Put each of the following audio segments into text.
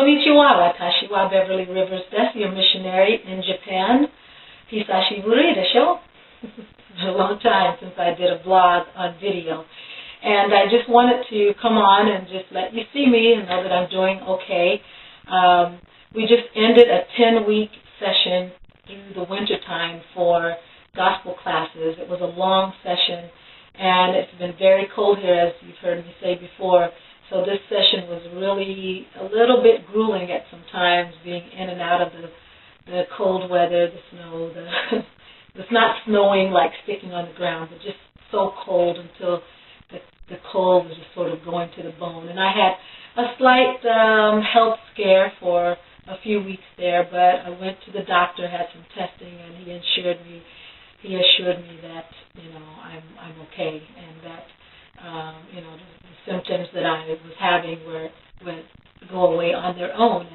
Konnichiwa, watashi wa Beverly Rivers desu, your missionary in Japan. Hisashiburi desho. It's been a long time since I did a blog on video. And I just wanted to come on and just let you see me and know that I'm doing okay. We just ended a 10-week session through the winter time for gospel classes. It was a long session, and it's been very cold here, as you've heard me say before. So this session was really a little bit grueling at some times, being in and out of the cold weather, the snow. It's not snowing like sticking on the ground, but just so cold until the cold was just sort of going to the bone. And I had a slight health scare for a few weeks there, but I went to the doctor, had some testing, and he assured me that I'm okay, and that the symptoms that I was having would go away on their own.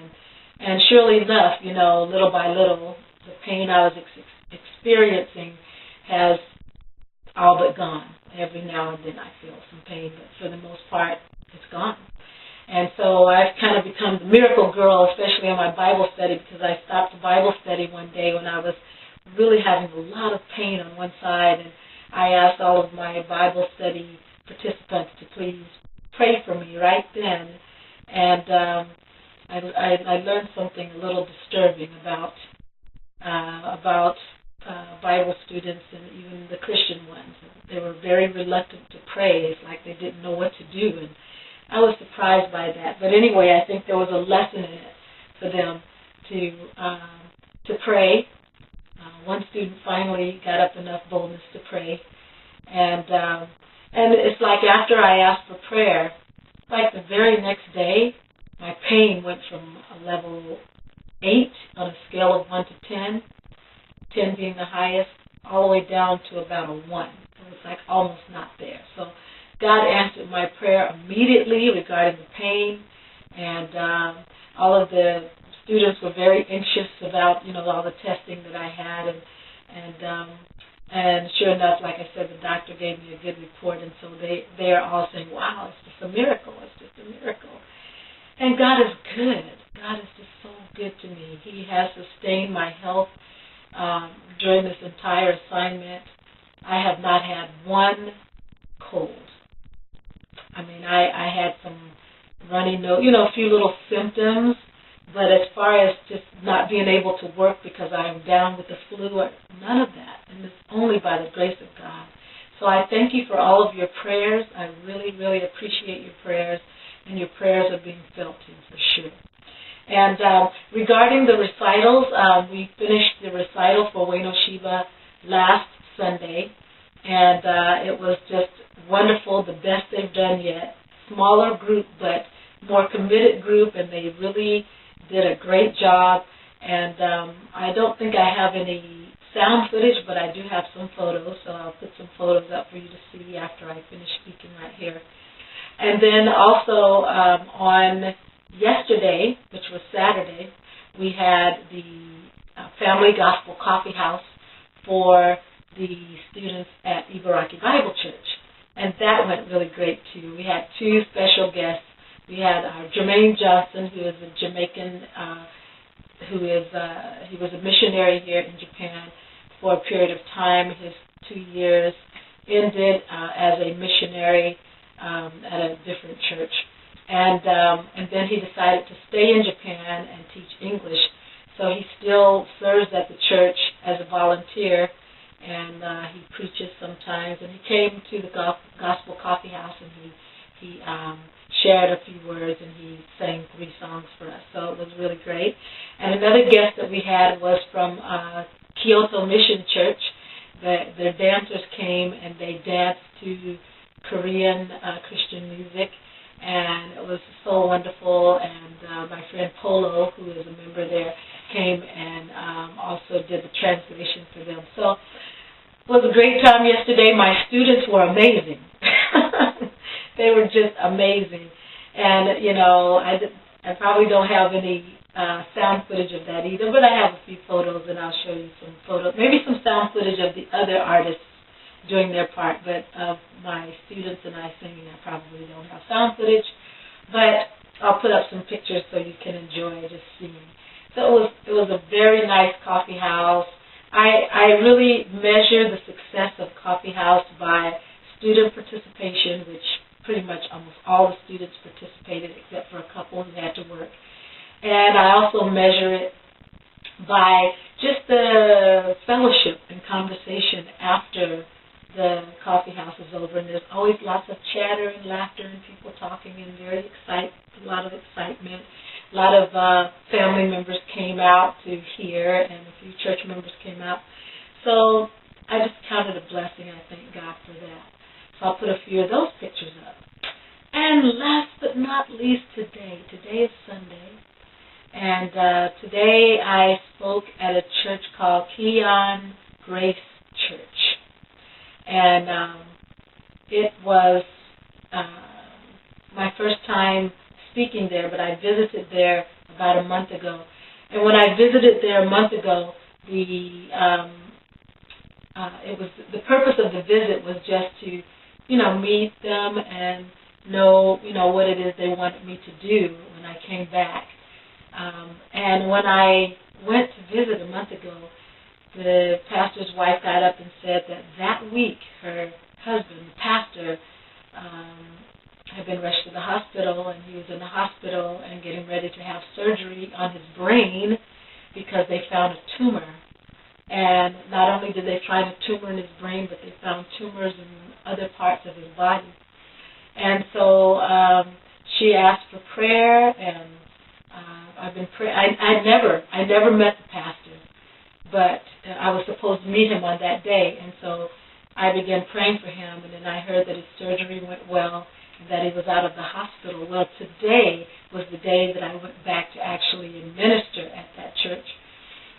And surely enough, little by little, the pain I was experiencing has all but gone. Every now and then I feel some pain, but for the most part, it's gone. And so I've kind of become the miracle girl, especially on my Bible study, because I stopped the Bible study one day when I was really having a lot of pain on one side, and I asked all of my Bible study participants to please pray for me right then. And I learned something a little disturbing about Bible students and even the Christian ones. They were very reluctant to pray. It's like they didn't know what to do, and I was surprised by that. But anyway, I think there was a lesson in it for them to pray. One student finally got up enough boldness to pray, and it's like after I asked for prayer, like the very next day, my pain went from a level 8 on a scale of 1 to 10, 10 being the highest, all the way down to about a 1. It was like almost not there. So God answered my prayer immediately regarding the pain, and all of the students were very anxious about, all the testing that I had, and sure enough, like I said, the doctor gave me a good report, and so they are all saying, wow, it's just a miracle, it's just a miracle. And God is good. God is just so good to me. He has sustained my health during this entire assignment. I have not had one cold. I mean, I had some runny nose, a few little symptoms, but as far as just not being able to work because I am down with the flu, none of that. And it's only by the grace of God. So I thank you for all of your prayers. I really, really appreciate your prayers, and your prayers are being felt too, for sure. And regarding the recitals, we finished the recital for Uenoshiba last Sunday, and it was just wonderful, the best they've done yet. Smaller group, but more committed group, and they really did a great job. And I don't think I have any sound footage, but I do have some photos, so I'll put some photos up for you to see after I finish speaking right here. And then also on yesterday, which was Saturday, we had the Family Gospel Coffee House for the students at Ibaraki Bible Church. And that went really great, too. We had 2 special guests. We had Jermaine Johnson, who is a Jamaican, he was a missionary here in Japan for a period of time. His 2 years ended as a missionary at a different church. And then he decided to stay in Japan and teach English. So he still serves at the church as a volunteer, and he preaches sometimes. And he came to the Gospel Coffee House, and he shared a few words, and he sang 3 songs for us. So it was really great. And another guest that we had was from Kyoto Mission Church. Their dancers came, and they danced to Korean Christian music. And it was so wonderful, and my friend Polo, who is a member there, came and also did the translation for them. So it was a great time yesterday. My students were amazing. They were just amazing. And, I probably don't have any sound footage of that either, but I have a few photos, and I'll show you some photos, maybe some sound footage of the other artists doing their part, but of my students and I singing, I probably don't have sound footage. But I'll put up some pictures so you can enjoy just seeing. So it was a very nice coffee house. I really measure the success of coffee house by student participation, which pretty much almost all the students participated except for a couple who had to work. And I also measure it by just the fellowship and conversation after the coffee house is over. And there's always lots of chatter and laughter and people talking and a lot of excitement. A lot of family members came out to hear, and a few church members came out. So I just counted a blessing. I thank God for that. So I'll put a few of those pictures up. And last but not least, today is Sunday. And today I spoke at a church called Keon Grace Church. And it was my first time speaking there, but I visited there about a month ago. And when I visited there a month ago, the purpose of the visit was just to, meet them and know, what it is they wanted me to do when I came back. And when I went to visit a month ago, the pastor's wife got up and said that week her husband, the pastor, had been rushed to the hospital, and he was in the hospital and getting ready to have surgery on his brain because they found a tumor. And not only did they find a tumor in his brain, but they found tumors in other parts of his body. And so she asked for prayer, and I've been praying. I never met the pastor, but I was supposed to meet him on that day, and so I began praying for him, and then I heard that his surgery went well and that he was out of the hospital. Well, today was the day that I went back to actually minister at that church.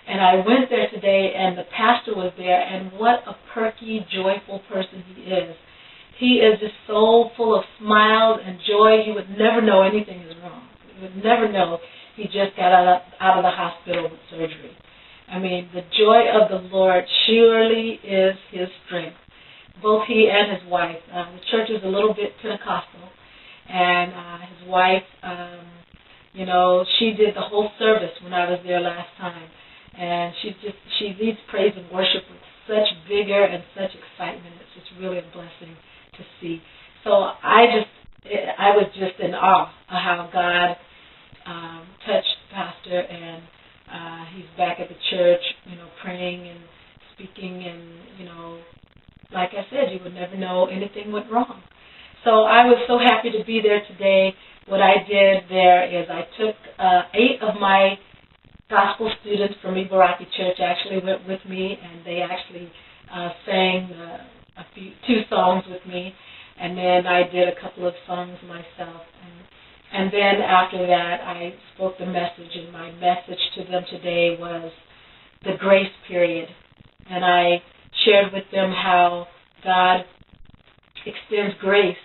And I went there today, and the pastor was there, and what a perky, joyful person he is. He is just so full of smiles and joy. He would never know anything is wrong. He would never know he just got out of the hospital with surgery. I mean, the joy of the Lord surely is his strength. Both he and his wife. The church is a little bit Pentecostal, and his wife, she did the whole service when I was there last time, and she leads praise and worship with such vigor and such excitement. It's just really a blessing to see. So I was just in awe of how God touched Pastor, and he's back at the church, praying and speaking, and like I said, you would never know anything went wrong. So I was so happy to be there today. What I did there is I took 8 of my gospel students from Ibaraki Church actually went with me, and they actually sang 2 songs with me, and then I did a couple of songs myself. And then after that, I spoke the message, and my message to them today was the grace period. And I shared with them how God extends grace,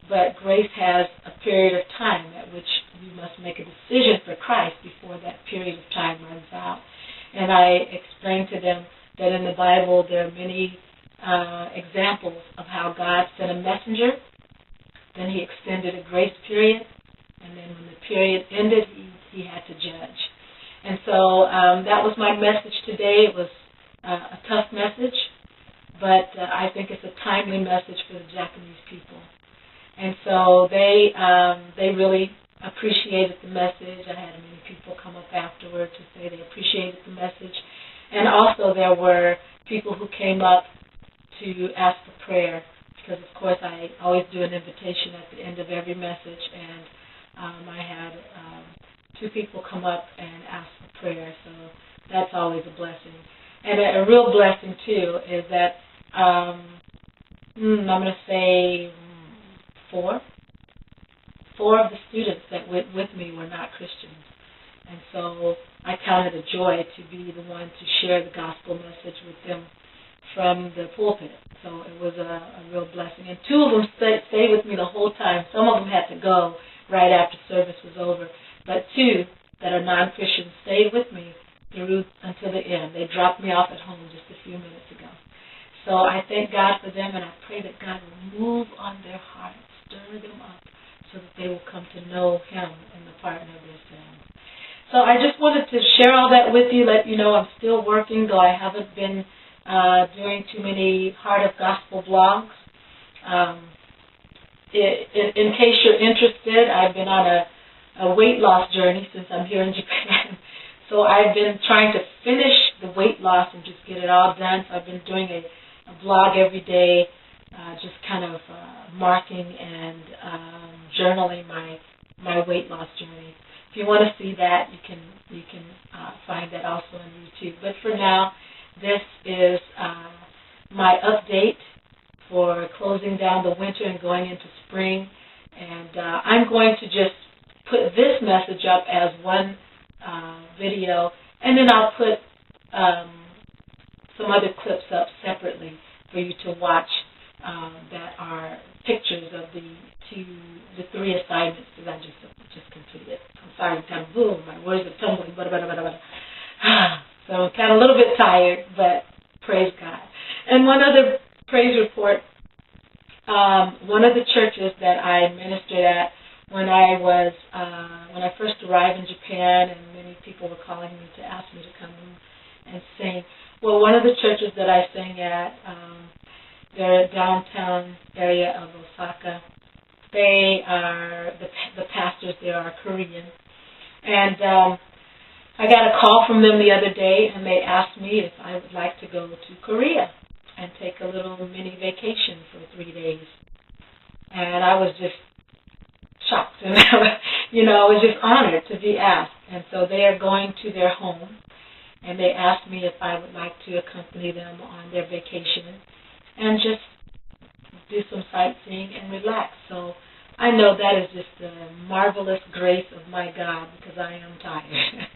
but grace has a period of time at which you must make a decision for Christ before that period of time runs out. And I explained to them that in the Bible there are many examples of how God sent a messenger, then he extended a grace period, and then when the period ended, he had to judge. And so that was my message today. It was a tough message, but I think it's a timely message for the Japanese people. And so they really appreciated the message. I had many people come up afterward to say they appreciated the message. And also there were people who came up to ask for prayer, because of course I always do an invitation at the end of every message, and I had 2 people come up and ask for prayer, so that's always a blessing. And a real blessing, too, is that I'm going to say 4 of the students that went with me were not Christians. And so I counted a joy to be the one to share the gospel message with them from the pulpit. So it was a real blessing. And 2 of them stayed with me the whole time. Some of them had to go right after service was over. But 2 that are non-Christians stayed with me through until the end. They dropped me off at home just a few minutes ago. So I thank God for them, and I pray that God will move on their hearts, stir them up, so that they will come to know him and partner this in. So I just wanted to share all that with you, let you know I'm still working, though I haven't been doing too many Heart of Gospel vlogs. In case you're interested, I've been on a weight loss journey since I'm here in Japan. So I've been trying to finish the weight loss and just get it all done. So I've been doing a vlog every day, just kind of marking and journaling my weight loss journey. If you want to see that, you can find that also on YouTube. But for now, this is my update for closing down the winter and going into spring. And I'm going to just put this message up as one video, and then I'll put some other clips up separately for you to watch that are pictures of the 3 assignments that I just completed. I'm sorry, kind of boom, my words are tumbling, so I'm kind of a little bit tired, but praise God. And one other praise report, one of the churches that I ministered at when I first arrived in Japan, and many people were calling me to ask me to come and sing. Well, one of the churches that I sang at, they're downtown area of Osaka. They are, the pastors there are Korean. And I got a call from them the other day, and they asked me if I would like to go to Korea and take a little mini vacation for 3 days. And I was just shocked, and I was just honored to be asked. And so they are going to their home, and they asked me if I would like to accompany them on their vacation and just do some sightseeing and relax. So I know that is just the marvelous grace of my God, because I am tired.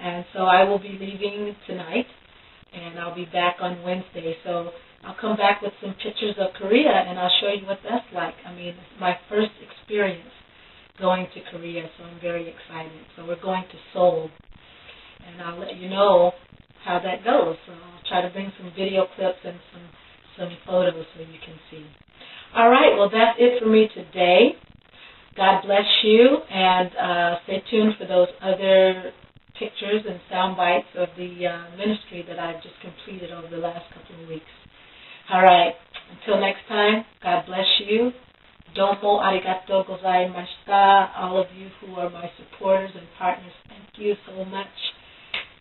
And so I will be leaving tonight, and I'll be back on Wednesday. So I'll come back with some pictures of Korea, and I'll show you what that's like. I mean, it's my first experience going to Korea, so I'm very excited. So we're going to Seoul, and I'll let you know how that goes. So I'll try to bring some video clips and some photos so you can see. All right, well, that's it for me today. God bless you, and stay tuned for those other pictures and sound bites of the ministry that I've just completed over the last couple of weeks. All right, until next time, God bless you. Domo arigatou gozaimashita. All of you who are my supporters and partners, thank you so much.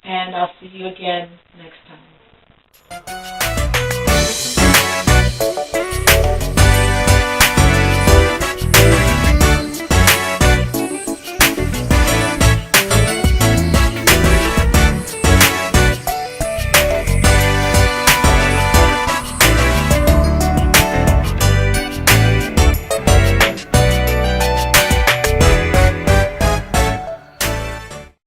And I'll see you again next time.